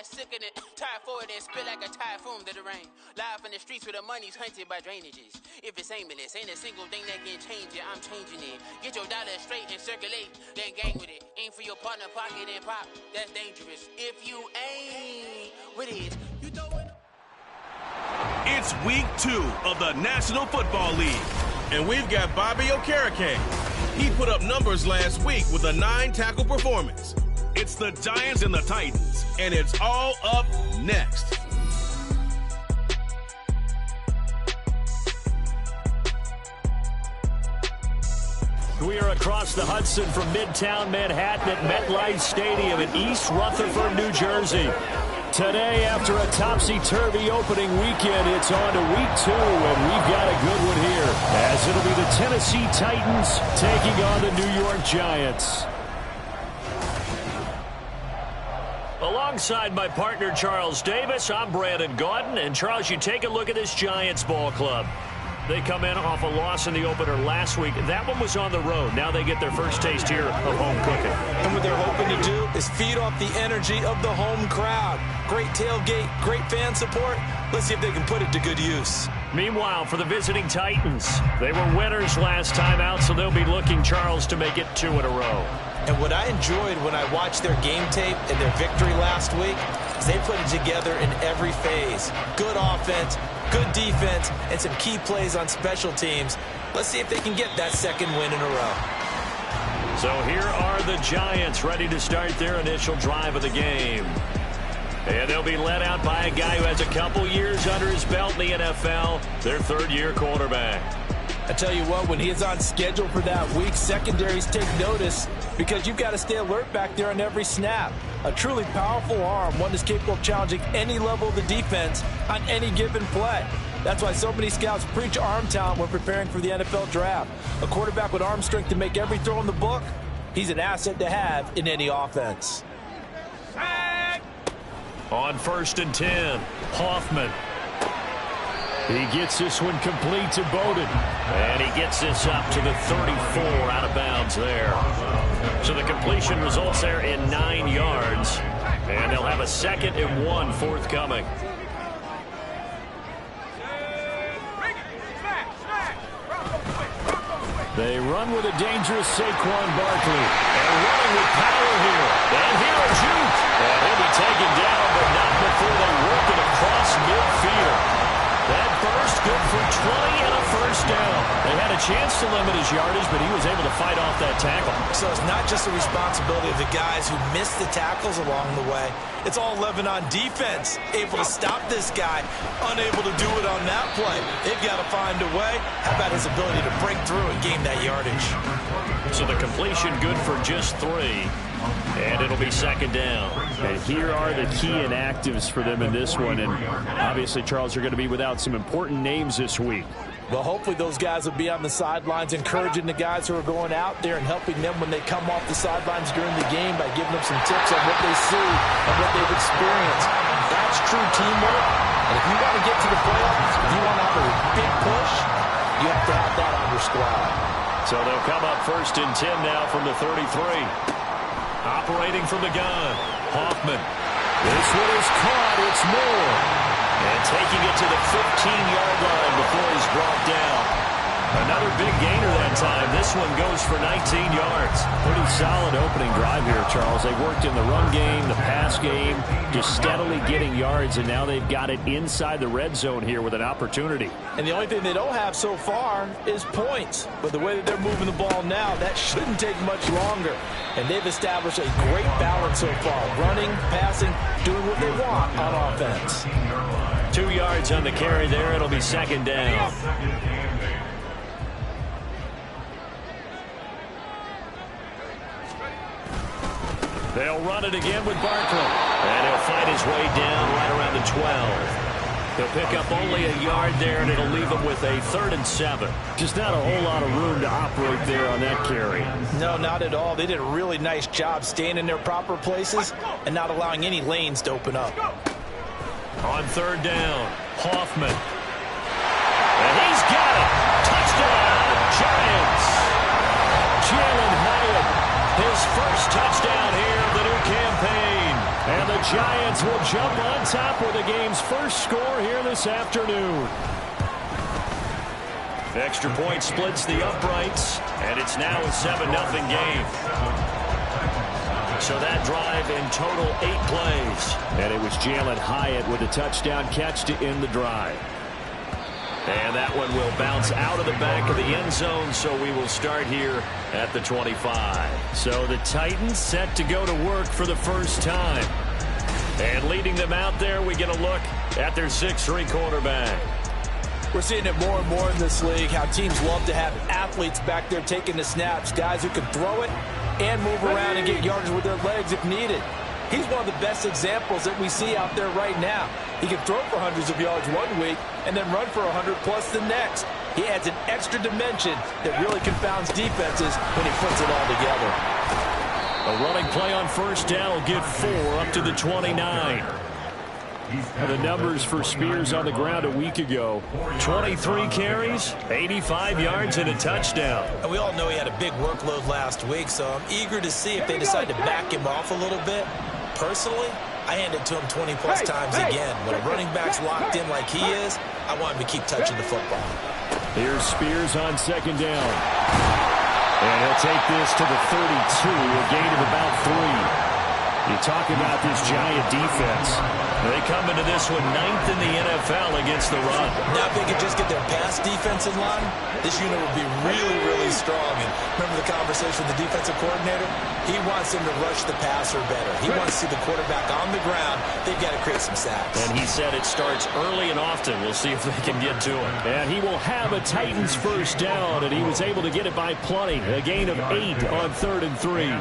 got sick of it, tired for it, and spit like a typhoon to the rain. Live in the streets where the money's hunted by drainages. If it's aimless, ain't a single thing that can change it, I'm changing it. Get your dollar straight and circulate, then gang with it. Aim for your partner, pocket, and pop, that's dangerous. If you ain't with it, you know it. It's week 2 of the National Football League, and we've got Bobby Okereke. He put up numbers last week with a 9-tackle performance. It's the Giants and the Titans, and it's all up next. We are across the Hudson from Midtown Manhattan at MetLife Stadium in East Rutherford, New Jersey. Today, after a topsy-turvy opening weekend, it's on to week 2, and we've got a good one here, as it'll be the Tennessee Titans taking on the New York Giants. Alongside my partner, Charles Davis, I'm Brandon Gaudin. And, Charles, you take a look at this Giants ball club. They come in off a loss in the opener last week. That one was on the road. Now they get their first taste here of home cooking. And what they're hoping to do is feed off the energy of the home crowd. Great tailgate, great fan support. Let's see if they can put it to good use. Meanwhile, for the visiting Titans, they were winners last time out, so they'll be looking, Charles, to make it 2 in a row. And what I enjoyed when I watched their game tape and their victory last week is they put it together in every phase. Good offense, good defense, and some key plays on special teams. Let's see if they can get that second win in a row. So here are the Giants ready to start their initial drive of the game. And they'll be led out by a guy who has a couple years under his belt in the NFL, their third-year quarterback. I tell you what, when he is on schedule for that week, secondaries take notice because you've got to stay alert back there on every snap. A truly powerful arm, one that's capable of challenging any level of the defense on any given play. That's why so many scouts preach arm talent when preparing for the NFL draft. A quarterback with arm strength to make every throw in the book, he's an asset to have in any offense. On 1st and 10, Hoffman. He gets this one complete to Bowden. And he gets this up to the 34 out of bounds there. So the completion results there in 9 yards. And they'll have a 2nd and 1 forthcoming. They run with a dangerous Saquon Barkley. And running with power here. And here is Juke. And he'll be taken down, but not before they work it across midfield. That burst good for 20 and a first down. They had a chance to limit his yardage, but he was able to fight off that tackle. So it's not just the responsibility of the guys who missed the tackles along the way. It's all 11 on defense, able to stop this guy, unable to do it on that play. They've got to find a way. How about his ability to break through and gain that yardage? So the completion good for just 3. And it'll be 2nd down. And here are the key inactives for them in this one. And obviously, Charles, you're going to be without some important names this week. Well, hopefully those guys will be on the sidelines encouraging the guys who are going out there and helping them when they come off the sidelines during the game by giving them some tips on what they see and what they've experienced. That's true teamwork. And if you want to get to the playoffs, if you want to have a big push, you have to have that on your squad. So they'll come up 1st and 10 now from the 33. Operating from the gun, Hoffman. This one is caught. It's Moore. And taking it to the 15-yard line before he's brought down. Another big gainer that time. This one goes for 19 yards. Pretty solid opening drive here, Charles. They worked in the run game, the pass game, just steadily getting yards, and now they've got it inside the red zone here with an opportunity. And the only thing they don't have so far is points. But the way that they're moving the ball now, that shouldn't take much longer. And they've established a great balance so far. Running, passing, doing what they want on offense. 2 yards on the carry there. It'll be 2nd down. They'll run it again with Barkley. And he'll fight his way down right around the 12. He'll pick up only a yard there, and it'll leave him with a 3rd and 7. Just not a whole lot of room to operate there on that carry. No, not at all. They did a really nice job staying in their proper places and not allowing any lanes to open up. On 3rd down, Hoffman. And he's got it. Touchdown, Giants. Jalen Hyatt, his first touchdown here of the new campaign. And the Giants will jump on top with the game's first score here this afternoon. Extra point splits the uprights, and it's now a 7-0 game. So that drive in total 8 plays. And it was Jalen Hyatt with a touchdown catch to end the drive. And that one will bounce out of the back of the end zone, so we will start here at the 25. So the Titans set to go to work for the first time. And leading them out there, we get a look at their 6'3" quarterback. We're seeing it more and more in this league, how teams love to have athletes back there taking the snaps, guys who can throw it and move around and get yardage with their legs if needed. He's one of the best examples that we see out there right now. He can throw for hundreds of yards one week and then run for 100+ the next. He adds an extra dimension that really confounds defenses when he puts it all together. A running play on first down will get 4 up to the 29. The numbers for Spears on the ground a week ago: 23 carries, 85 yards, and a touchdown. And we all know he had a big workload last week, so I'm eager to see if they decide to back him off a little bit. Personally, I hand it to him 20+ times again. When a running back's locked in like he is, I want him to keep touching the football. Here's Spears on second down. And he'll take this to the 32, a gain of about 3. You talk about this Giant defense. They come into this one 9th in the NFL against the run. Now, if they could just get their pass defense in line, this unit would be really, really strong. And remember the conversation with the defensive coordinator? He wants them to rush the passer better. He wants to see the quarterback on the ground. They've got to create some sacks. And he said it starts early and often. We'll see if they can get to it. And he will have a Titans first down, and he was able to get it by plenty. A gain of 8 on 3rd and 3.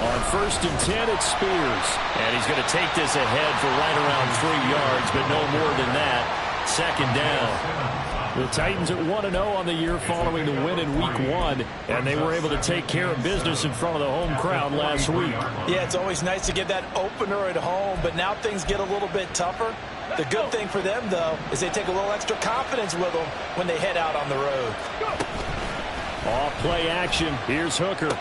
On 1st and 10, it's Spears. And he's going to take this ahead for right around 3 yards, but no more than that. 2nd down. The Titans are 1-0 on the year following the win in Week 1, and they were able to take care of business in front of the home crowd last week. Yeah, it's always nice to get that opener at home, but now things get a little bit tougher. The good thing for them, though, is they take a little extra confidence with them when they head out on the road. Off play action. Here's Hooker.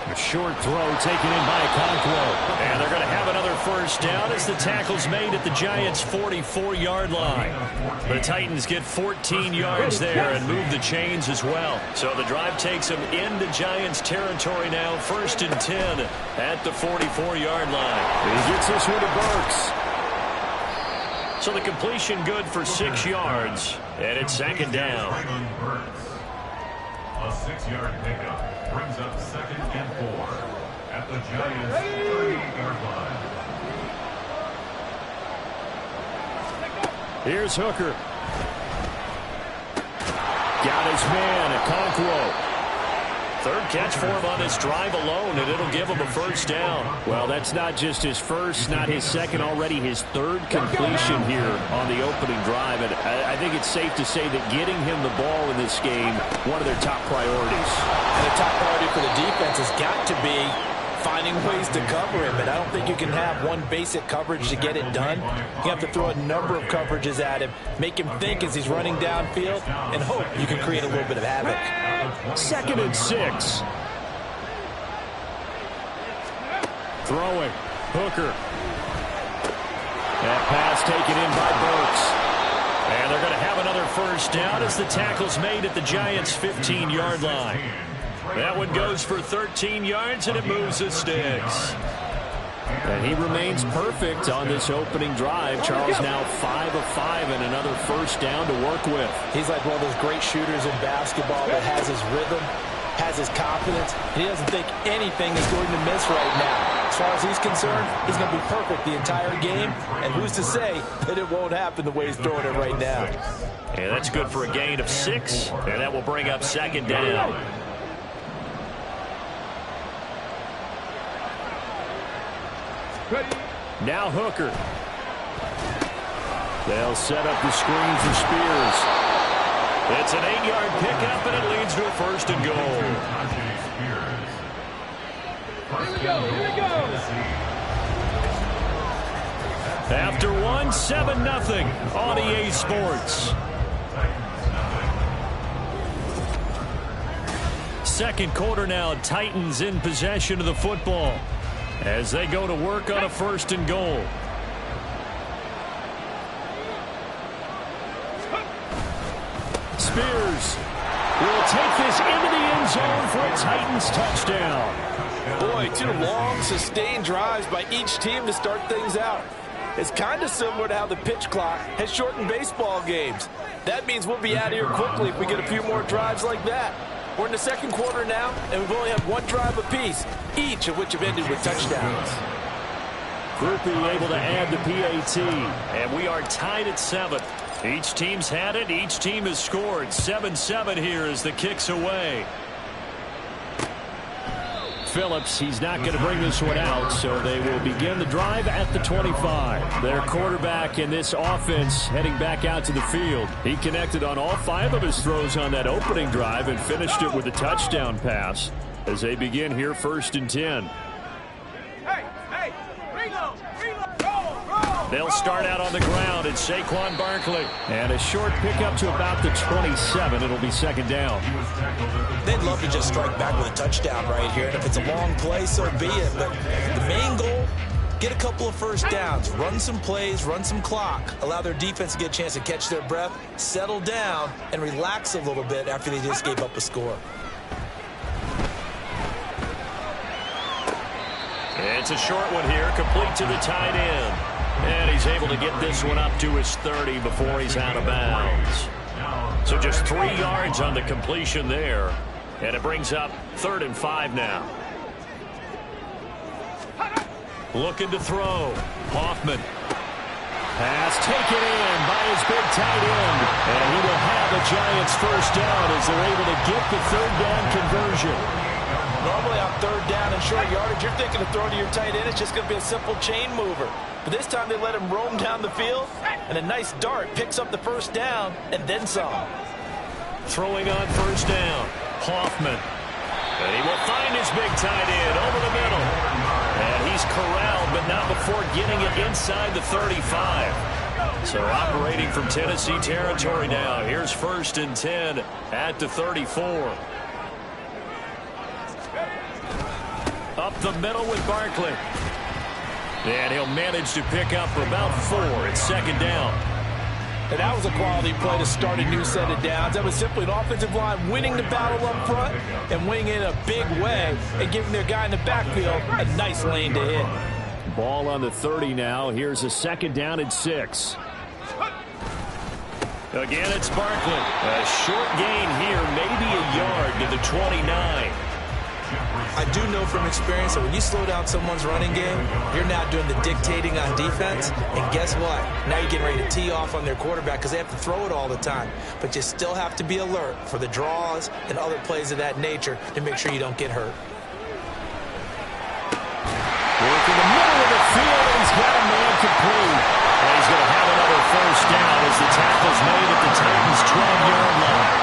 A short throw taken in by Okonkwo. And they're going to have another first down as the tackle's made at the Giants' 44-yard line. The Titans get 14 yards there and move the chains as well. So the drive takes them into Giants territory now. 1st and 10 at the 44-yard line. He gets this one to Burks. So the completion good for 6 yards. And it's 2nd down. A 6-yard pickup brings up 2nd and 4 at the Giants' 30-yard line. Here's Hooker. Got his man, Okonkwo. 3rd catch for him on this drive alone, and it'll give him a first down. Well, that's not just his first, not his second, already his 3rd completion here on the opening drive. And I think it's safe to say that getting him the ball in this game, one of their top priorities. And the top priority for the defense has got to be finding ways to cover him. But I don't think you can have one basic coverage to get it done. You have to throw a number of coverages at him, make him think as he's running downfield, and hope you can create a little bit of havoc. 2nd and 6. Throwing. Hooker. That pass taken in by Burks. And they're going to have another first down as the tackle's made at the Giants' 15-yard line. That one goes for 13 yards, and it moves the sticks. And he remains perfect on this opening drive. Charles now 5 of 5 and another first down to work with. He's like one of those great shooters in basketball that has his rhythm, has his confidence. He doesn't think anything is going to miss right now. As far as he's concerned, he's going to be perfect the entire game. And who's to say that it won't happen the way he's throwing it right now? And that's good for a gain of 6. And that will bring up 2nd down. Now Hooker. They'll set up the screen for Spears. It's an 8-yard pickup, and it leads to a 1st and goal. Here we go. After 1, 7-0 on EA Sports. second quarter now. Titans in possession of the football as they go to work on a 1st and goal. Spears will take this into the end zone for a Titans touchdown. Boy, 2 long, sustained drives by each team to start things out. It's kind of similar to how the pitch clock has shortened baseball games. That means we'll be out of here quickly if we get a few more drives like that. We're in the second quarter now, and we've only had 1 drive apiece, each of which have ended with touchdowns. Grupe able to add the PAT, and we are tied at 7. Each team's had it. Each team has scored. 7-7 here as the kick's away. Phillips, he's not going to bring this one out, so they will begin the drive at the 25. Their quarterback in this offense heading back out to the field. He connected on all 5 of his throws on that opening drive and finished it with a touchdown pass as they begin here 1st and 10. They'll start out on the ground. It's Saquon Barkley. And a short pickup to about the 27. It'll be 2nd down. They'd love to just strike back with a touchdown right here. And if it's a long play, so be it. But the main goal, get a couple of 1st downs, run some plays, run some clock, allow their defense to get a chance to catch their breath, settle down, and relax a little bit after they just gave up a score. It's a short one here, complete to the tight end. And he's able to get this one up to his 30 before he's out of bounds. So just 3 yards on the completion there. And it brings up 3rd and 5 now. Looking to throw. Hoffman. Pass taken in by his big tight end. And he will have the Giants 1st down as they're able to get the 3rd down conversion. Normally on 3rd down and short yardage, you're thinking to throw to your tight end. It's just going to be a simple chain mover. But this time they let him roam down the field, and a nice dart picks up the 1st down and then some. Throwing on 1st down, Hoffman. And he will find his big tight end over the middle. And he's corralled, but not before getting it inside the 35. So operating from Tennessee territory now. Here's 1st and 10 at the 34. Up the middle with Barkley. And he'll manage to pick up about 4. It's 2nd down. And that was a quality play to start a new set of downs. That was simply an offensive line winning the battle up front and winning in a big way and giving their guy in the backfield a nice lane to hit. Ball on the 30 now. Here's a 2nd down and 6. Again, it's Barkley. A short gain here, maybe a yard to the 29. I do know from experience that when you slow down someone's running game, you're now doing the dictating on defense. And guess what? Now you're getting ready to tee off on their quarterback because they have to throw it all the time. But you still have to be alert for the draws and other plays of that nature to make sure you don't get hurt. Work in the middle of the field, and he's got a man complete. And he's going to have another 1st down as the tackle's made at the Titans' 12-yard line.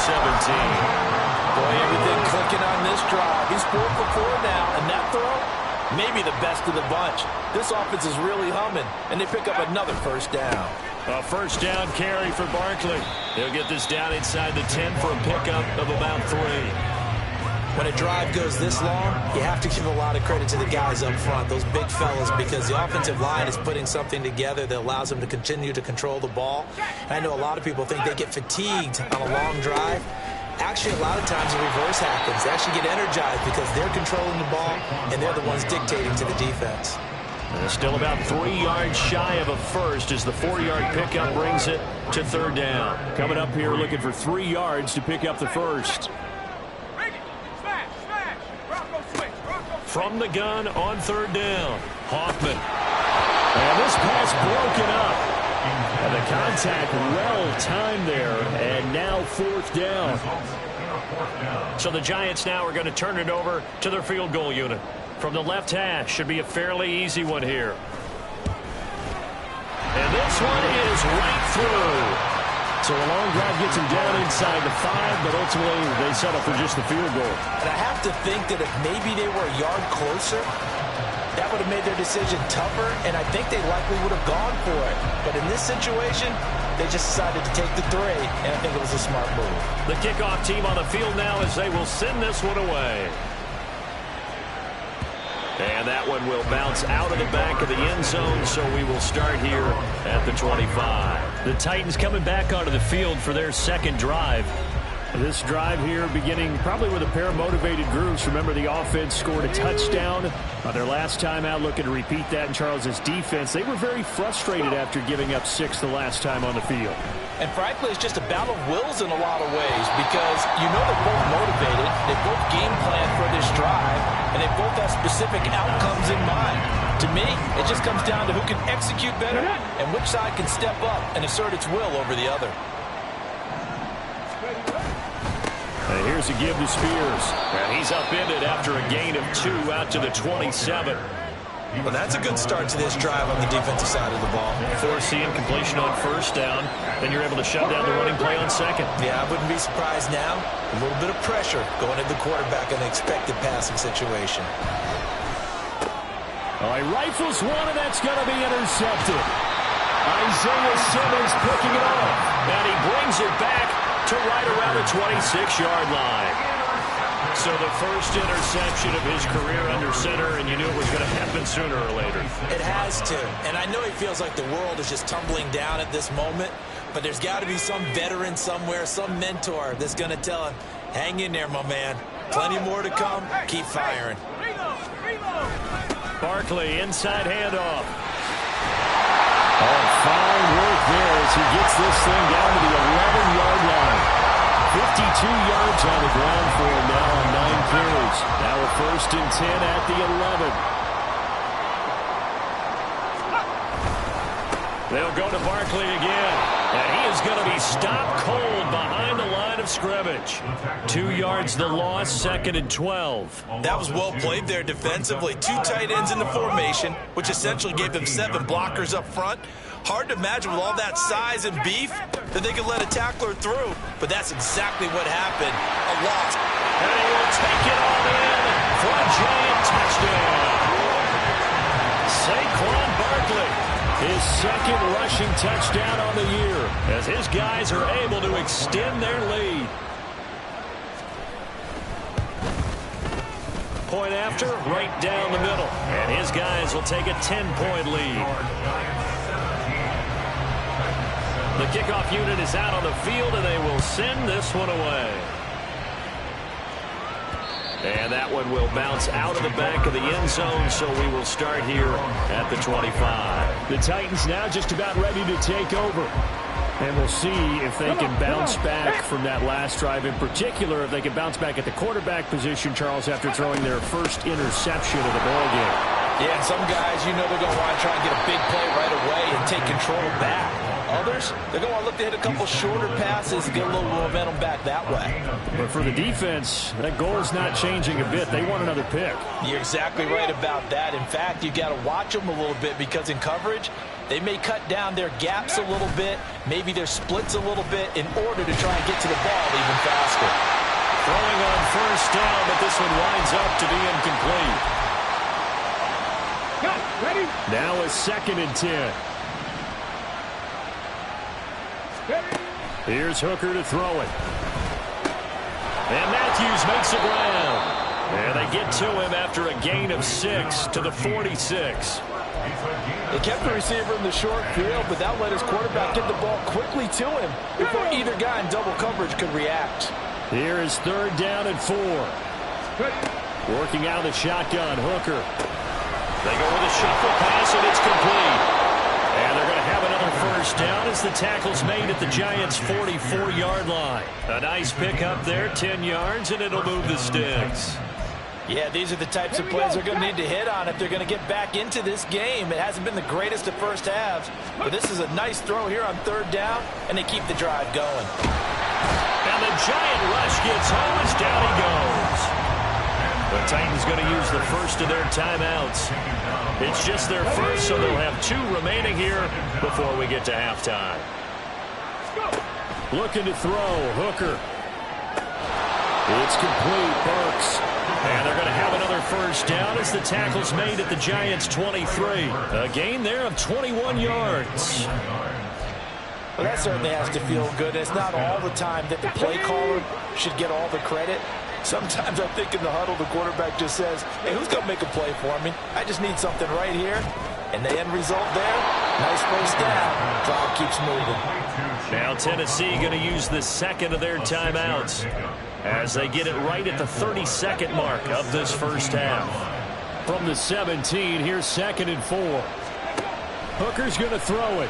17. Boy, everything clicking on this drive. He's 4 for 4 now, and that throw, maybe the best of the bunch. This offense is really humming, and they pick up another 1st down. A 1st down carry for Barkley. He'll get this down inside the 10 for a pickup of about 3. When a drive goes this long, you have to give a lot of credit to the guys up front, those big fellas, because the offensive line is putting something together that allows them to continue to control the ball. I know a lot of people think they get fatigued on a long drive. Actually, a lot of times the reverse happens. They actually get energized because they're controlling the ball, and they're the ones dictating to the defense. Still about 3 yards shy of a 1st as the 4-yard pickup brings it to 3rd down. Coming up here looking for 3 yards to pick up the 1st. From the gun on 3rd down, Hoffman. And this pass broken up. And the contact well timed there, and now 4th down. So the Giants now are going to turn it over to their field goal unit. From the left hash, should be a fairly easy one here. And this one is right through. So a long drive gets him down inside the 5, but ultimately they settle for just the field goal. And I have to think that if maybe they were a yard closer, that would have made their decision tougher, and I think they likely would have gone for it. But in this situation, they just decided to take the 3, and I think it was a smart move. The kickoff team on the field now as they will send this one away. And that one will bounce out of the back of the end zone, so we will start here at the 25. The Titans coming back onto the field for their second drive. This drive here beginning probably with a pair of motivated groups. Remember, the offense scored a touchdown on their last time out, looking to repeat that in Charles's defense. They were very frustrated after giving up 6 the last time on the field. And frankly, it's just a battle of wills in a lot of ways because you know they're both motivated, they both game plan for this drive, and they both have specific outcomes in mind. To me, it just comes down to who can execute better and which side can step up and assert its will over the other. And here's a give to Spears. And he's upended after a gain of 2 out to the 27. Well, that's a good start to this drive on the defensive side of the ball. Forcing completion on first down, then you're able to shut down the running play on second. Yeah, I wouldn't be surprised now. A little bit of pressure going at the quarterback in an expected passing situation. Oh, he rifles one, and that's going to be intercepted. Isaiah Simmons picking it off. And he brings it back to right around the 26-yard line. So the first interception of his career under center, and you knew it was going to happen sooner or later. It has to. And I know he feels like the world is just tumbling down at this moment, but there's got to be some veteran somewhere, some mentor that's going to tell him, hang in there, my man. Plenty more to come. Keep firing. Barkley, inside handoff. Oh, fine work there as he gets this thing down to the 11-yard line. 52 yards on the ground for him now on 9 carries. Now a 1st and 10 at the 11. They'll go to Barkley again. And he is going to be stopped cold behind the line of scrimmage. 2 yards the loss, 2nd and 12. That was well played there defensively. 2 tight ends in the formation, which essentially gave them 7 blockers up front. Hard to imagine with all that size and beef that they could let a tackler through. But that's exactly what happened. A loss. And he will take it all in for a giant touchdown. Saquon Barkley. His 2nd rushing touchdown on the year as his guys are able to extend their lead. Point after, right down the middle. And his guys will take a 10-point lead. The kickoff unit is out on the field, and they will send this one away. And that one will bounce out of the back of the end zone, so we will start here at the 25. The Titans now just about ready to take over. And we'll see if they can bounce back from that last drive. In particular, if they can bounce back at the quarterback position, Charles, after throwing their first interception of the ballgame. Yeah, and some guys, you know they're going to want to try and get a big play right away and take control back. Others, they're going to want to look to hit a couple shorter passes and get a little momentum back that way. But for the defense, that goal is not changing a bit. They want another pick. You're exactly right about that. In fact, you got to watch them a little bit because in coverage, they may cut down their gaps a little bit, maybe their splits a little bit in order to try and get to the ball even faster. Throwing on first down, but this one winds up to be incomplete. Ready? Now a 2nd and 10. Here's Hooker to throw it. And Matthews makes a ground. And they get to him after a gain of 6 to the 46. They kept the receiver in the short field, but that let his quarterback get the ball quickly to him before either guy in double coverage could react. Here is 3rd down and 4. Working out of the shotgun, Hooker. They go with a shuffle pass, and it's complete. And they're going to have another first down as the tackle's made at the Giants' 44-yard line. A nice pickup there, 10 yards, and it'll move the sticks. Yeah, these are the types of plays they're going to need to hit on if they're going to get back into this game. It hasn't been the greatest of first halves, but this is a nice throw here on 3rd down, and they keep the drive going. And the giant rush gets home as down he goes. Titans going to use the first of their timeouts. It's just their first, so they'll have 2 remaining here before we get to halftime. Looking to throw. Hooker. It's complete. Burks. And they're going to have another first down as the tackle's made at the Giants' 23. A gain there of 21 yards. Well, that certainly has to feel good. It's not all the time that the play caller should get all the credit. Sometimes I think in the huddle, the quarterback just says, hey, who's going to make a play for me? I just need something right here. And the end result there, nice first down. Drive keeps moving. Now Tennessee going to use the second of their timeouts as they get it right at the 32nd mark of this first half. From the 17, here's 2nd and 4. Hooker's going to throw it.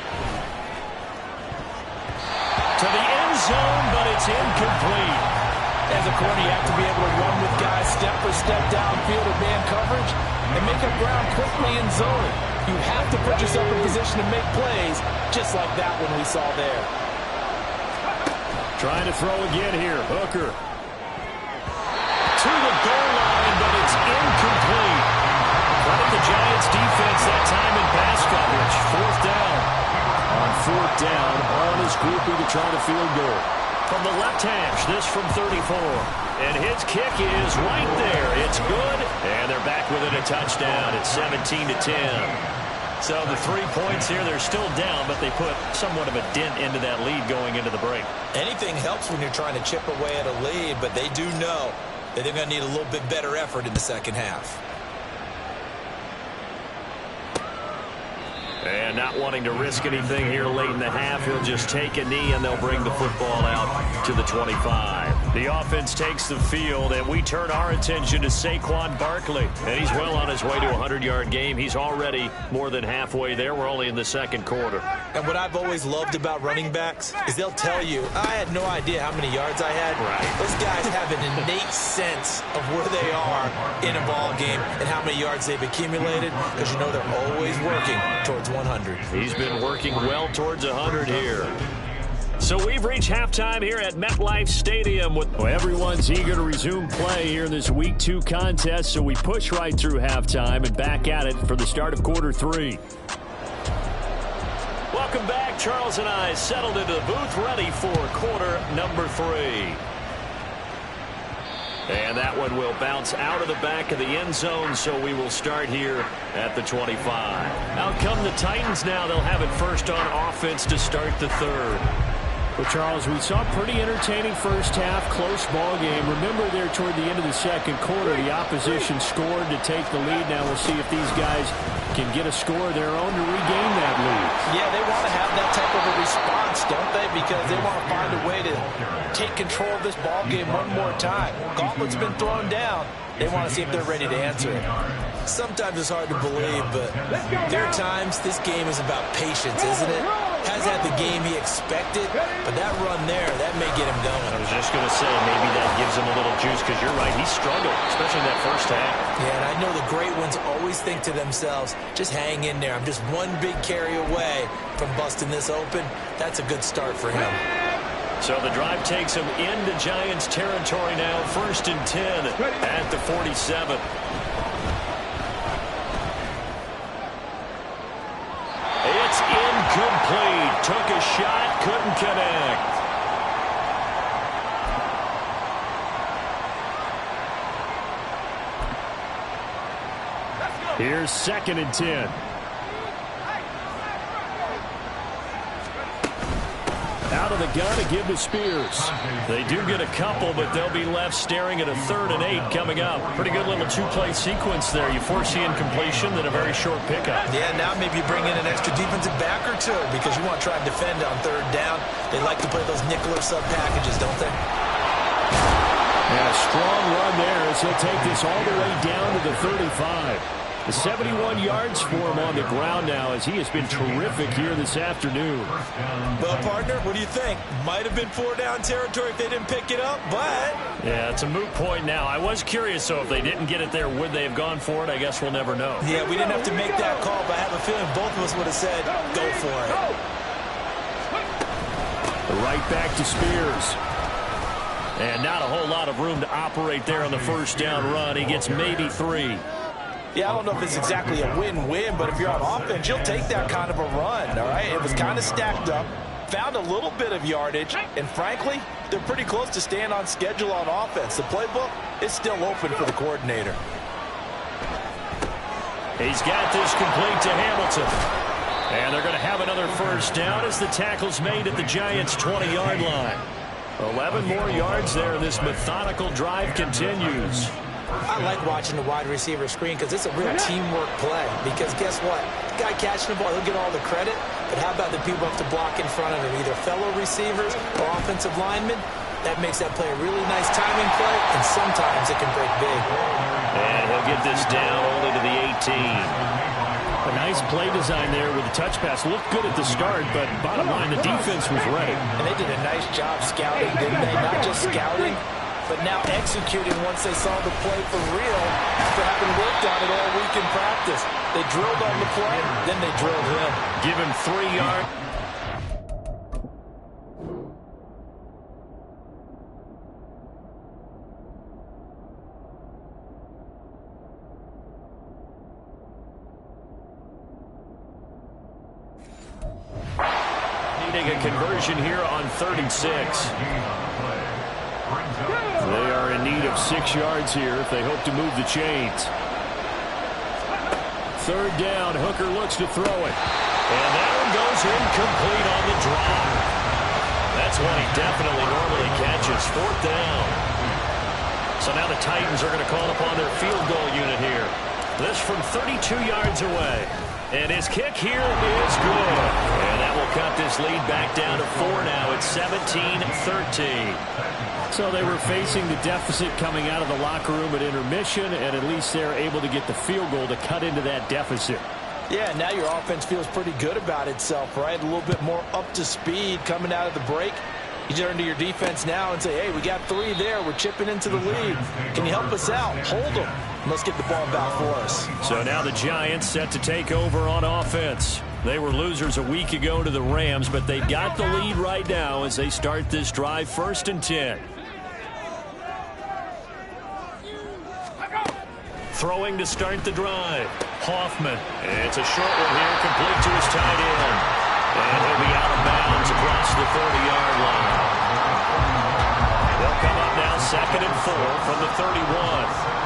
To the end zone, but it's incomplete. As a corner, you have to be able to run with guys step for step downfield or man coverage and make up ground quickly in zone. You have to put yourself in position to make plays, just like that one we saw there. Trying to throw again here. Hooker. To the goal line, but it's incomplete. Credit the Giants defense that time in pass coverage. 4th down. On 4th down, Hall is grouping to try to field goal. From the left hash, this from 34. And his kick is right there. It's good. And they're back within a touchdown. It's 17-10. So the 3 points here, they're still down, but they put somewhat of a dent into that lead going into the break. Anything helps when you're trying to chip away at a lead, but they do know that they're going to need a little bit better effort in the second half. And not wanting to risk anything here late in the half, he'll just take a knee and they'll bring the football out to the 25. The offense takes the field, and we turn our attention to Saquon Barkley. And he's well on his way to a 100-yard game. He's already more than halfway there. We're only in the 2nd quarter. And what I've always loved about running backs is they'll tell you, I had no idea how many yards I had. Right. Those guys have an innate sense of where they are in a ball game and how many yards they've accumulated, because you know they're always working towards 100. He's been working well towards 100 here. So we've reached halftime here at MetLife Stadium. Well, everyone's eager to resume play here in this Week 2 contest, so we push right through halftime and back at it for the start of quarter 3. Welcome back. Charles and I settled into the booth, ready for quarter number 3. And that one will bounce out of the back of the end zone, so we will start here at the 25. Out come the Titans now. They'll have it first on offense to start the 3rd. Well, Charles, we saw a pretty entertaining first half, close ball game. Remember there toward the end of the 2nd quarter, the opposition scored to take the lead. Now we'll see if these guys can get a score of their own to regain that lead. Yeah, they want to have that type of a response, don't they? Because they want to find a way to take control of this ball game one more time. Gauntlet's been thrown down. They want to see if they're ready to answer it. Sometimes it's hard to believe, but there are times this game is about patience, isn't it? Has had the game he expected, but that run there, that may get him going. I was just going to say, maybe that gives him a little juice, because you're right, he struggled, especially in that first half. Yeah, and I know the great ones always think to themselves, just hang in there. I'm just one big carry away from busting this open. That's a good start for him. So the drive takes him into Giants territory now, 1st and 10 at the 47. It's incomplete. Took a shot, couldn't connect. Here's 2nd and 10. Out of the gun to give to Spears. They do get a couple, but they'll be left staring at a 3rd and 8 coming up. Pretty good little 2-play sequence there. You force the incompletion, then a very short pickup. Yeah, now maybe you bring in an extra defensive back or 2 because you want to try and defend on 3rd down. They like to play those nickel or sub packages, don't they? And a strong run there as he'll take this all the way down to the 35. The 71 yards for him on the ground now, as he has been terrific here this afternoon. Well, partner, what do you think? Might have been 4-down territory if they didn't pick it up, but... Yeah, it's a moot point now. I was curious, so if they didn't get it there, would they have gone for it? I guess we'll never know. Yeah, we didn't have to make that call, but I have a feeling both of us would have said, go for it. Right back to Spears. And not a whole lot of room to operate there on the first down run. He gets maybe 3. Yeah, I don't know if it's exactly a win-win, but if you're on offense, you'll take that kind of a run, all right? It was kind of stacked up, found a little bit of yardage, and frankly, they're pretty close to staying on schedule on offense. The playbook is still open for the coordinator. He's got this complete to Hamilton. And they're going to have another first down as the tackle's made at the Giants' 20-yard line. 11 more yards there. This methodical drive continues. I like watching the wide receiver screen because it's a real teamwork play. Because guess what? The guy catching the ball, he'll get all the credit. But how about the people who have to block in front of him, either fellow receivers or offensive linemen? That makes that play a really nice timing play, and sometimes it can break big. And he'll get this down only to the 18. A nice play design there with the touch pass. Looked good at the start, but bottom line, the defense was ready. And they did a nice job scouting, didn't they? Not just scouting, but now executing once they saw the play for real after having worked on it all week in practice. They drilled on the play, then they drilled him. Give him 3 yards. A conversion here on 36. They are in need of 6 yards here if they hope to move the chains. 3rd down, Hooker looks to throw it. And that one goes incomplete on the drop. That's one he definitely normally catches. 4th down. So now the Titans are going to call upon their field goal unit here. This from 32 yards away. And his kick here is good. And that will cut this lead back down to 4 now. It's 17-13. So they were facing the deficit coming out of the locker room at intermission, and at least they're able to get the field goal to cut into that deficit. Yeah, now your offense feels pretty good about itself, right? A little bit more up to speed coming out of the break. You turn to your defense now and say, hey, we got 3 there. We're chipping into the lead. Can you help us out? Hold them. Let's get the ball back for us. So now the Giants set to take over on offense. They were losers a week ago to the Rams, but they got the lead right now as they start this drive 1st and 10. Throwing to start the drive. Hoffman. It's a short one here, complete to his tight end. And he'll be out of bounds across the 30-yard line. They'll come up now 2nd and 4 from the 31.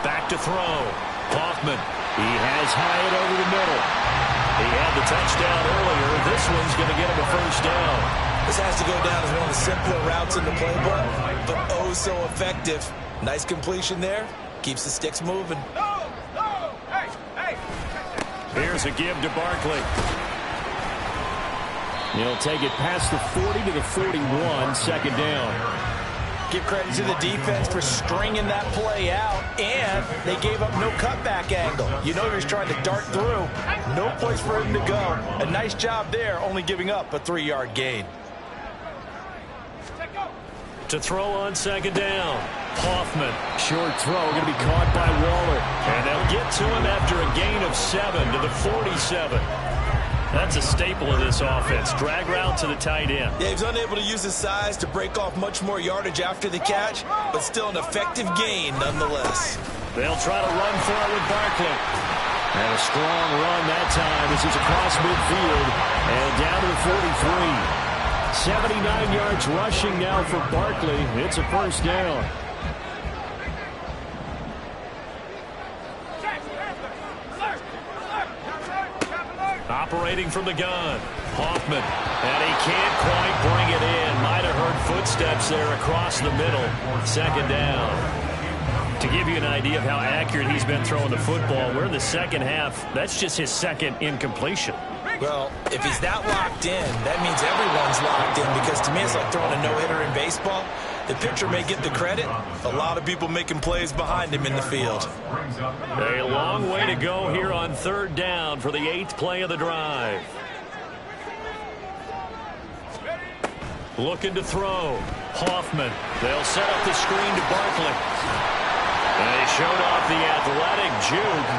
Back to throw. Hoffman. He has Hyatt over the middle. He had the touchdown earlier. This one's going to get him a first down. This has to go down as one of the simpler routes in the playbook, but oh so effective. Nice completion there. Keeps the sticks moving. Here's a give to Barkley. He'll take it past the 40 to the 41, 2nd down. Give credit to the defense for stringing that play out, and they gave up no cutback angle. You know he was trying to dart through. No place for him to go. A nice job there, only giving up a 3-yard gain. To throw on 2nd down. Hoffman. Short throw going to be caught by Waller. And they'll get to him after a gain of 7 to the 47. That's a staple of this offense. Drag route to the tight end. Yeah, he was unable to use his size to break off much more yardage after the catch, but still an effective gain nonetheless. They'll try to run for it with Barkley. And a strong run that time. This is across midfield and down to the 43. 79 yards rushing now for Barkley. It's a first down. Operating from the gun. Hoffman. And he can't quite bring it in. Might have heard footsteps there across the middle. 2nd down. To give you an idea of how accurate he's been throwing the football, we're in the 2nd half. That's just his 2nd incompletion. Well, if he's that locked in, that means everyone's locked in, because to me it's like throwing a no-hitter in baseball. The pitcher may get the credit. A lot of people making plays behind him in the field. A long way to go here on 3rd down for the 8th play of the drive. Looking to throw. Hoffman. They'll set up the screen to Barkley. And they showed off the athletic juke.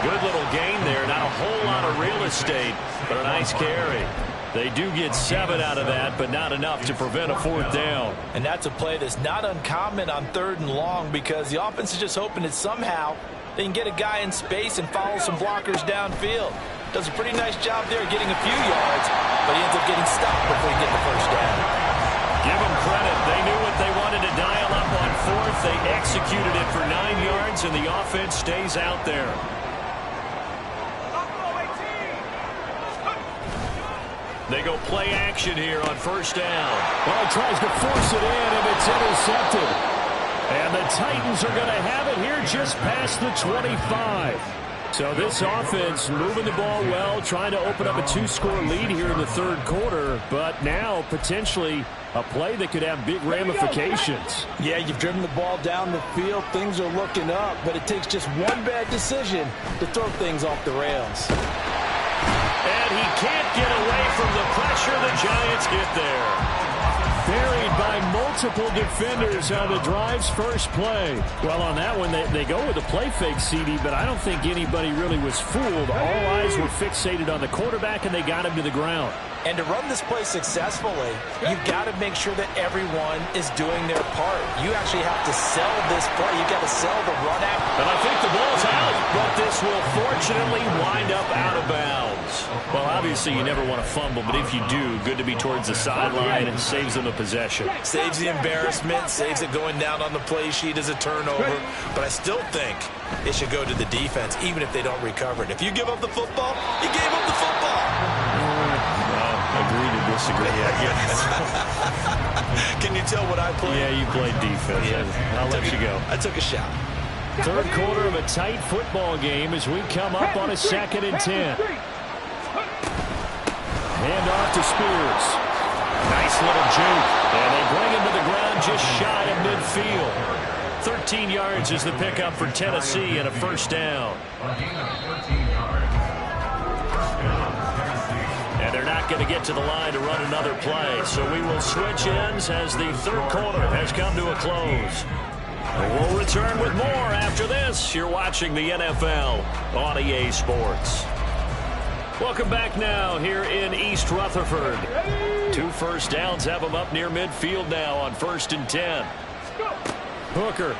Good little gain there. Not a whole lot of real estate, but a nice carry. They do get 7 out of that, but not enough to prevent a 4th down. And that's a play that's not uncommon on 3rd and long because the offense is just hoping that somehow they can get a guy in space and follow some blockers downfield. Does a pretty nice job there getting a few yards, but he ends up getting stopped before he gets the 1st down. Give them credit. They knew what they wanted to dial up on 4th. They executed it for 9 yards, and the offense stays out there. They go play action here on 1st down. Well, tries to force it in, and it's intercepted. And the Titans are going to have it here just past the 25. So this offense moving the ball well, trying to open up a 2-score lead here in the 3rd quarter, but now potentially a play that could have big ramifications. Yeah, you've driven the ball down the field. Things are looking up, but it takes just one bad decision to throw things off the rails. And he can't get away from the pressure. The Giants get there. Buried by multiple defenders on the drive's first play. Well, on that one, they go with a play fake, CD, but I don't think anybody really was fooled. All eyes were fixated on the quarterback, and they got him to the ground. And to run this play successfully, you've got to make sure that everyone is doing their part. You actually have to sell this play. You've got to sell the run out. And I think the ball's out, but this will fortunately wind up out of bounds. Well, obviously, you never want to fumble, but if you do, good to be towards the sideline and saves them a possession. Saves the embarrassment, saves it going down on the play sheet as a turnover. But I still think it should go to the defense, even if they don't recover it. If you give up the football, you gave up the football. Agree to disagree, I guess. Can you tell what I played? Yeah, you played defense. Yeah. I'll let you go. I took a shot. 3rd quarter of a tight football game as we come up on a 2nd and 10. Hand off to Spears. Nice little juke. And they bring him to the ground just shy of midfield. 13 yards is the pickup for Tennessee and a 1st down. And they're not going to get to the line to run another play. So we will switch ends as the 3rd quarter has come to a close. We'll return with more after this. You're watching the NFL on EA Sports. Welcome back now here in East Rutherford. 2 1st downs have them up near midfield now on 1st and 10. Hooker.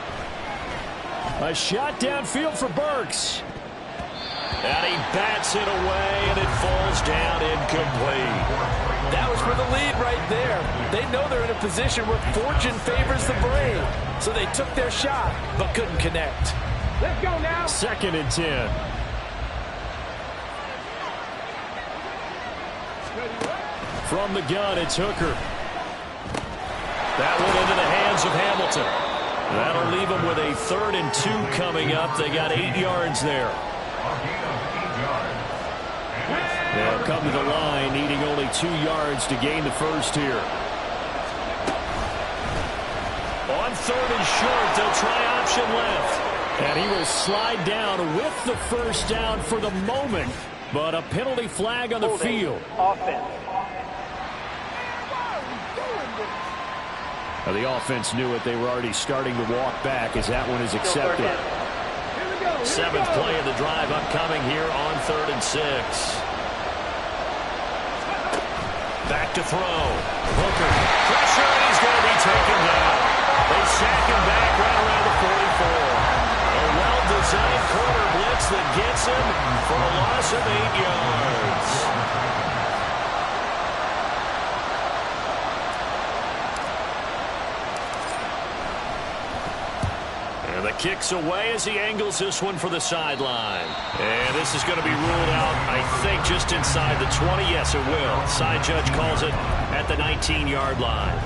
A shot downfield for Burks. And he bats it away, and it falls down incomplete. That was for the lead right there. They know they're in a position where fortune favors the brave. So they took their shot, but couldn't connect. Let's go now. 2nd and 10. From the gun, it's Hooker. That one into the hands of Hamilton. That'll leave them with a 3rd and 2 coming up. They got 8 yards there. They'll come to the line, needing only 2 yards to gain the 1st here. On 3rd and short, they'll try option left. And he will slide down with the 1st down for the moment, but a penalty flag on the field. Offense. The offense knew it. They were already starting to walk back as that one is accepted. 7th play of the drive upcoming here on 3rd and 6. Back to throw. Hooker. Pressure, and he's going to be taken down. They sack him back right around the 44. A well-designed corner blitz that gets him for a loss of 8 yards. And the kick's away as he angles this one for the sideline. And this is going to be ruled out, I think, just inside the 20. Yes, it will. Side judge calls it at the 19-yard line.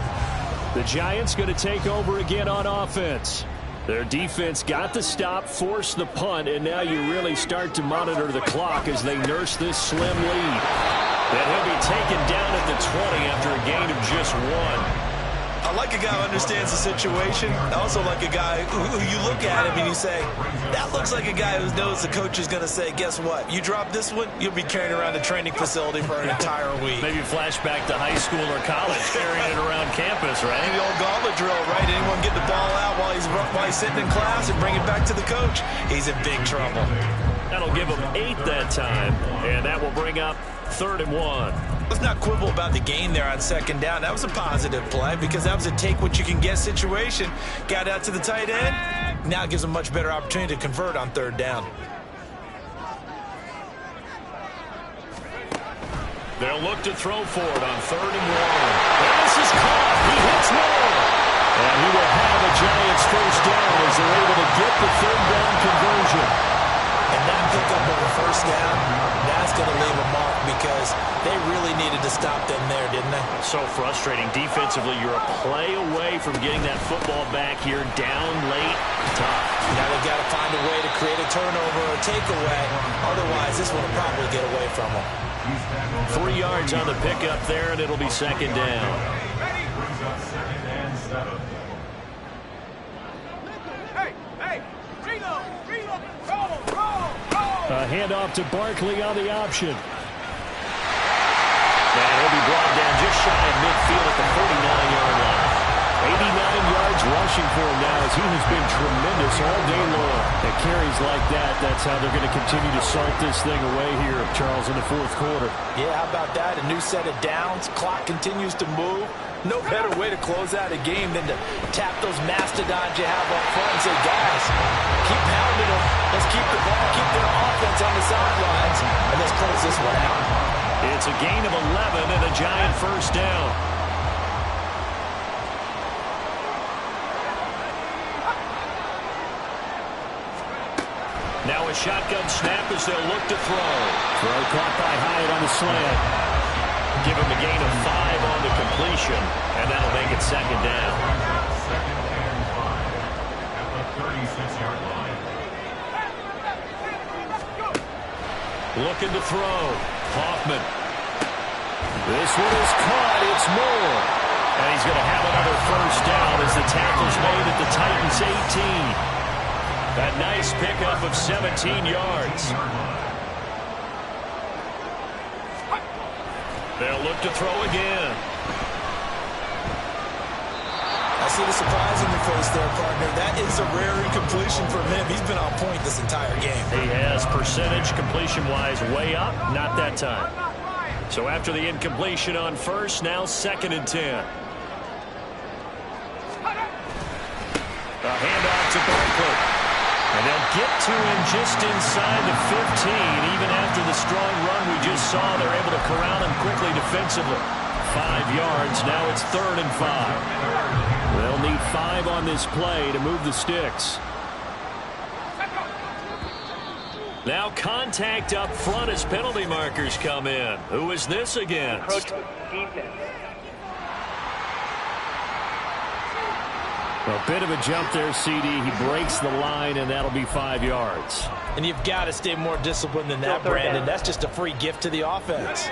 The Giants going to take over again on offense. Their defense got the stop, forced the punt, and now you really start to monitor the clock as they nurse this slim lead. And he'll be taken down at the 20 after a gain of just 1. I like a guy who understands the situation. I also like a guy who you look at him and you say, that looks like a guy who knows the coach is going to say, guess what? You drop this one, you'll be carrying around a training facility for an entire week. Maybe flashback to high school or college, carrying it around campus, right? The old gauntlet drill, right? Anyone get the ball out while he's sitting in class and bring it back to the coach? He's in big trouble. That'll give him 8 that time, and that will bring up 3rd and 1. Let's not quibble about the gain there on 2nd down. That was a positive play because that was a take-what-you-can-get situation. Got out to the tight end. Now it gives them a much better opportunity to convert on 3rd down. They'll look to throw for it on 3rd and 1. And this is caught. He hits Moore. And he will have a Giants 1st down as they're able to get the 3rd down conversion. And that pickup of a 1st down, that's going to leave a mark because they really needed to stop them there, didn't they? So frustrating. Defensively, you're a play away from getting that football back here down late. Tough. Now they've got to find a way to create a turnover or a takeaway. Otherwise, this one will probably get away from them. 3 yards on the pickup there, and it'll be 2nd down. Brings up 2nd and 7. A handoff to Barkley on the option. And he'll be brought down just shy of midfield at the 49-yard line. 89 yards rushing for him now as he has been tremendous all day long. At carries like that, that's how they're going to continue to salt this thing away here, Charles, in the 4th quarter. Yeah, how about that? A new set of downs. Clock continues to move. No better way to close out a game than to tap those mastodons you have up front and say, guys, keep pounding them. Let's keep the ball, keep their offense on the sidelines, and let's close this one out. It's a gain of 11 and a Giant 1st down. Now a shotgun snap as they'll look to throw. Throw caught by Hyatt on the slant. Give him a gain of 5 on the completion, and that'll make it 2nd down. 2nd and 5 at the 36-yard line. Looking to throw. Hoffman. This one is caught. It's Moore. And he's going to have another 1st down as the tackle's made at the Titans' 18. That nice pickup of 17 yards. They'll look to throw again. I see the surprise in your face there, partner. That is a rare incompletion from him. He's been on point this entire game. He has percentage completion-wise way up. Not that time. So after the incompletion on 1st, now 2nd and 10. A handoff to Barkley. And they'll get to him just inside the 15. Even after the strong run we just saw, they're able to corral him quickly defensively. 5 yards. Now it's 3rd and 5. They'll need 5 on this play to move the sticks. Now contact up front as penalty markers come in. Who is this against? A bit of a jump there, CD. He breaks the line, and that'll be 5 yards. And you've got to stay more disciplined than that, Brandon. That's just a free gift to the offense.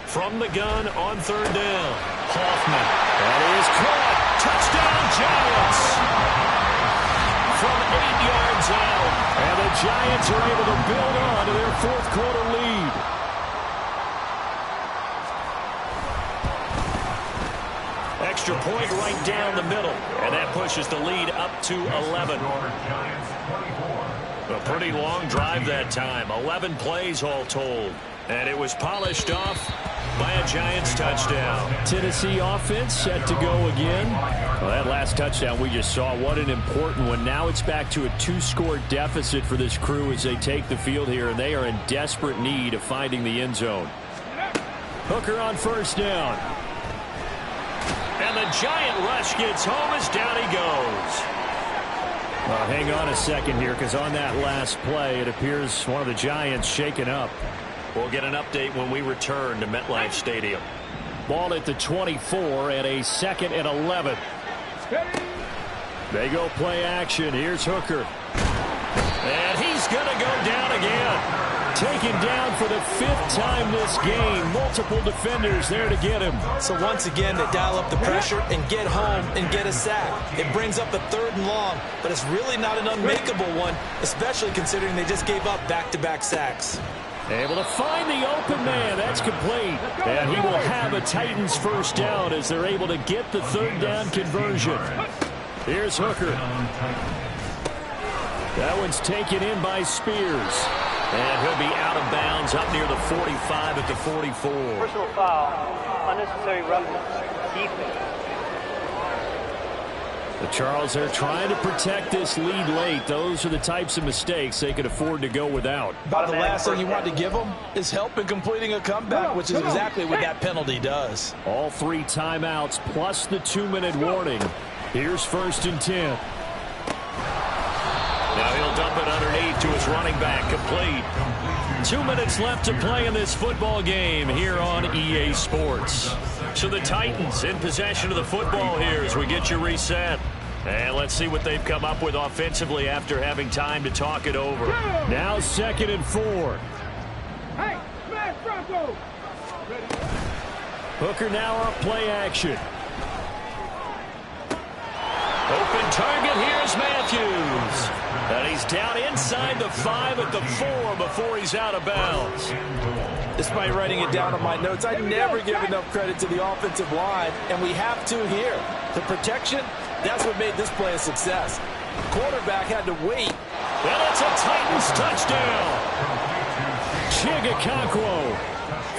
From the gun on 3rd down. Hoffman. That is caught. Touchdown, Giants. From 8 yards out. And the Giants are able to build on to their 4th quarter lead. Extra point right down the middle. And that pushes the lead up to 11. A pretty long drive that time. 11 plays all told. And it was polished off by a Giants touchdown. Tennessee offense set to go again. Well, that last touchdown we just saw, what an important one. Now it's back to a 2-score deficit for this crew as they take the field here, and they are in desperate need of finding the end zone. Hooker on 1st down. And the Giant rush gets home as down he goes. Well, hang on a second here, because on that last play, it appears one of the Giants shaken up. We'll get an update when we return to MetLife Stadium. Ball at the 24 and a 2nd and 11. They go play action. Here's Hooker. And he's going to go down again. Taken down for the 5th time this game. Multiple defenders there to get him. So once again, they dial up the pressure and get home and get a sack. It brings up a 3rd and long, but it's really not an unmakeable one, especially considering they just gave up back-to-back sacks. Able to find the open man. That's complete. And he will have a Titans 1st down as they're able to get the 3rd down conversion. Here's Hooker. That one's taken in by Spears. And he'll be out of bounds up near the 45 at the 44. Personal foul, unnecessary roughness, defense. The Charles, they're trying to protect this lead late. Those are the types of mistakes they could afford to go without. About the last thing you want to give them is help in completing a comeback, which is exactly what that penalty does. All 3 timeouts plus the 2-minute warning. Here's 1st and 10. Now he'll dump it underneath to his running back, complete. 2 minutes left to play in this football game here on EA Sports. So the Titans in possession of the football here as we get you reset. And let's see what they've come up with offensively after having time to talk it over. Now 2nd and 4. Hey, smash Bronco! Hooker now off play action. Open target, here's Matthews. And he's down inside the 5 at the 4 before he's out of bounds. Despite writing it down on my notes, I never give enough credit to the offensive line, and we have to here. The protection, that's what made this play a success. Quarterback had to wait. And it's a Titans touchdown. Chigakonkwo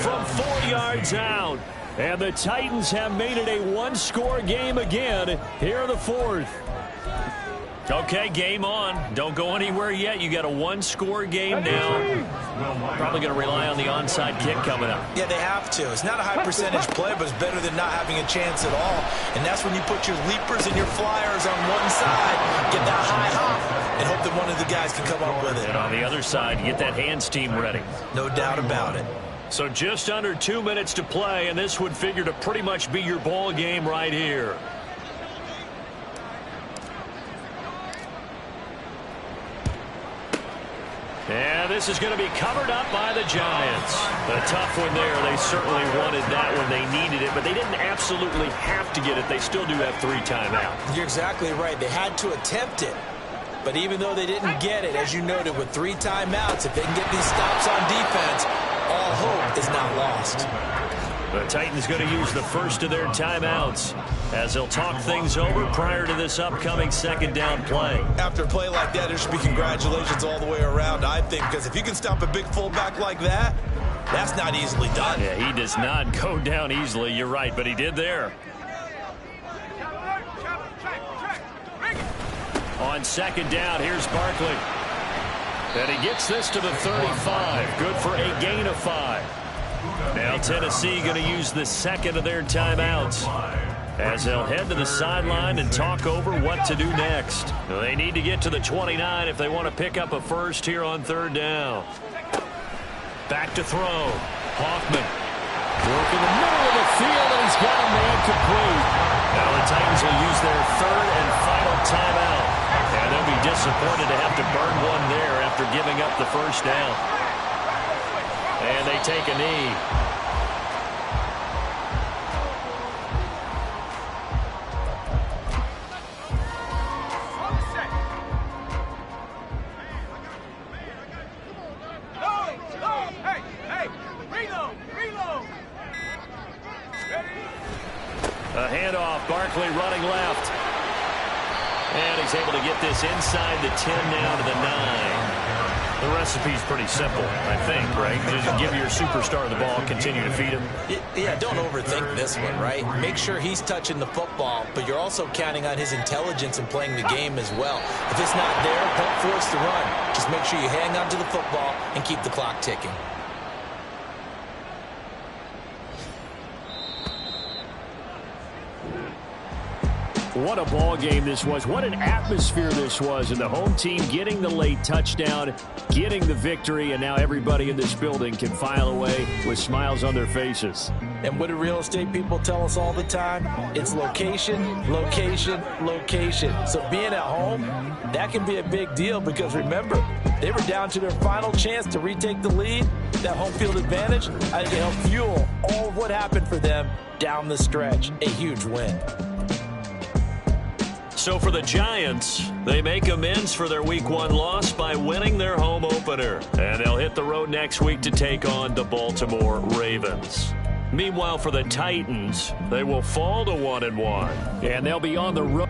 from 4 yards out. And the Titans have made it a 1-score game again here in the 4th. Okay, game on. Don't go anywhere yet. You got a 1-score game now. Probably going to rely on the onside kick coming up. Yeah, they have to. It's not a high percentage play, but it's better than not having a chance at all. And that's when you put your leapers and your flyers on one side, get that high hop, and hope that one of the guys can come up with it. And on the other side, get that hands team ready. No doubt about it. So just under 2 minutes to play, and this would figure to pretty much be your ball game right here. And this is going to be covered up by the Giants. A tough one there. They certainly wanted that when they needed it, but they didn't absolutely have to get it. They still do have 3 timeouts. You're exactly right. They had to attempt it. But even though they didn't get it, as you noted, with 3 timeouts, if they can get these stops on defense, all hope is not lost. The Titans going to use the first of their timeouts as they'll talk things over prior to this upcoming 2nd down play. After a play like that, there should be congratulations all the way around, I think, because if you can stop a big fullback like that, that's not easily done. Yeah, he does not go down easily. You're right, but he did there. On 2nd down, here's Barkley. And he gets this to the 35. Good for a gain of 5. Now Tennessee going to use the 2nd of their timeouts as they'll head to the sideline and talk over what to do next. They need to get to the 29 if they want to pick up a first here on 3rd down. Back to throw. Hoffman. Work in the middle of the field, and he's got a man complete. Now the Titans will use their 3rd and final timeout. And they'll be disappointed to have to burn one there after giving up the first down. And they take a knee. A handoff, Barkley running left. And he's able to get this inside the 10 now to the 9. The recipe's pretty simple, I think, right? Just give your superstar the ball, continue to feed him. Yeah, don't overthink this one, right? Make sure he's touching the football, but you're also counting on his intelligence in playing the game as well. If it's not there, don't force the run. Just make sure you hang on to the football and keep the clock ticking. What a ball game this was. What an atmosphere this was. And the home team getting the late touchdown, getting the victory, and now everybody in this building can file away with smiles on their faces. And what do real estate people tell us all the time? It's location, location, location. So being at home, that can be a big deal because remember, they were down to their final chance to retake the lead. That home field advantage, I think it helped fuel all of what happened for them down the stretch. A huge win. So for the Giants, they make amends for their Week 1 loss by winning their home opener. And they'll hit the road next week to take on the Baltimore Ravens. Meanwhile, for the Titans, they will fall to 1-1. And they'll be on the road.